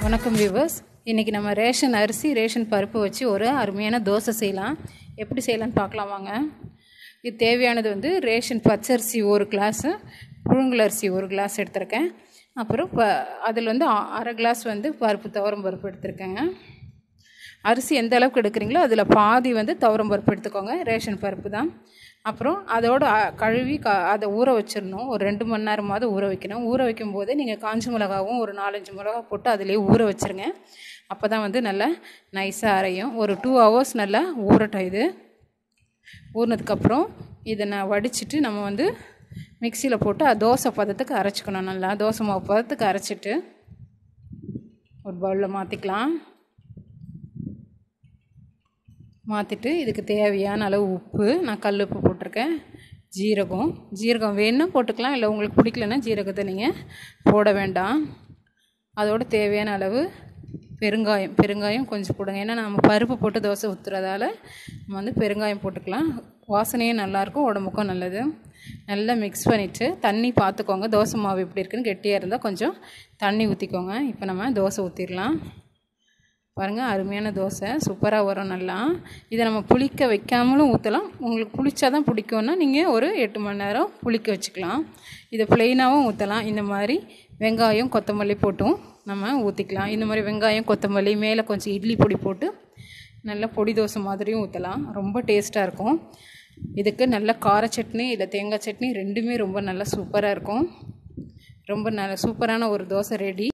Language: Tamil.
வணக்கம் வியூவர்ஸ். இன்றைக்கி நம்ம ரேஷன் அரிசி ரேஷன் பருப்பு வச்சு ஒரு அருமையான தோசை செய்யலாம். எப்படி செய்யலான்னு பார்க்கலாம் வாங்க. இது தேவையானது வந்து ரேஷன் பச்சரிசி ஒரு கிளாஸு, புழுங்கல் அரிசி ஒரு கிளாஸ் எடுத்திருக்கேன். அப்புறம் அதில் வந்து அரை கிளாஸ் வந்து பருப்பு துவரம் பருப்பு எடுத்திருக்கேங்க. அரிசி எந்த அளவுக்கு எடுக்கிறீங்களோ அதில் பாதி வந்து துவரம் பருப்பு எடுத்துக்கோங்க, ரேஷன் பருப்பு தான். அப்புறம் அதோடு கழுவி அதை ஊற வச்சிடணும். ஒரு 2 மணி நேரமாவது ஊற வைக்கணும். ஊற வைக்கும் போதே நீங்கள் காஞ்ச மிளகாவும் ஒரு 4-5 மிளகா போட்டு அதிலே ஊற வச்சுருங்க. அப்போ தான் வந்து நல்லா நைஸாக அரையும். ஒரு 2 hours நல்லா ஊறட்டும். இது ஊறினதுக்கப்புறம் இதை நான் வடிச்சிட்டு நம்ம வந்து மிக்சியில் போட்டு தோசை பதத்துக்கு அரைச்சிக்கணும். நல்லா தோசை மாவு பதத்துக்கு அரைச்சிட்டு ஒரு பவுலில் மாற்றிக்கலாம். மாற்றிட்டு இதுக்கு தேவையான அளவு உப்பு, நான் கல் உப்பு போட்டிருக்கேன். ஜீரகம் வேணும்னா போட்டுக்கலாம், இல்லை உங்களுக்கு பிடிக்கலன்னா ஜீரகத்தை நீங்கள் போட வேண்டாம். அதோடு தேவையான அளவு பெருங்காயம் கொஞ்சம் போடுங்க. ஏன்னா நம்ம பருப்பு போட்டு தோசை ஊற்றுறதால நம்ம வந்து பெருங்காயம் போட்டுக்கலாம். வாசனையும் நல்லாயிருக்கும், உடம்புக்கும் நல்லது. நல்லா மிக்ஸ் பண்ணிவிட்டு தண்ணி பார்த்துக்கோங்க. தோசை மாவு எப்படி இருக்குன்னு, கெட்டியாக இருந்தால் கொஞ்சம் தண்ணி ஊற்றிக்கோங்க. இப்போ நம்ம தோசை ஊற்றிடலாம். பாருங்கள், அருமையான தோசை சூப்பராக வரும். நல்லா இதை நம்ம புளிக்க வைக்காமலும் ஊற்றலாம். உங்களுக்கு புளிச்சா தான் பிடிக்கும்னா நீங்கள் ஒரு 8 மணி நேரம் புளிக்க வச்சுக்கலாம். இதை ப்ளெயினாகவும் ஊற்றலாம். இந்த மாதிரி வெங்காயம் கொத்தமல்லி போட்டும் நம்ம ஊற்றிக்கலாம். இந்த மாதிரி வெங்காயம் கொத்தமல்லி மேலே கொஞ்சம் இட்லி பொடி போட்டு நல்ல பொடி தோசை மாதிரியும் ஊற்றலாம். ரொம்ப டேஸ்ட்டாக இருக்கும். இதுக்கு நல்ல கார சட்னி இல்லை தேங்காய் சட்னி ரெண்டுமே ரொம்ப நல்லா சூப்பராக இருக்கும். ரொம்ப நல்ல சூப்பரான ஒரு தோசை ரெடி.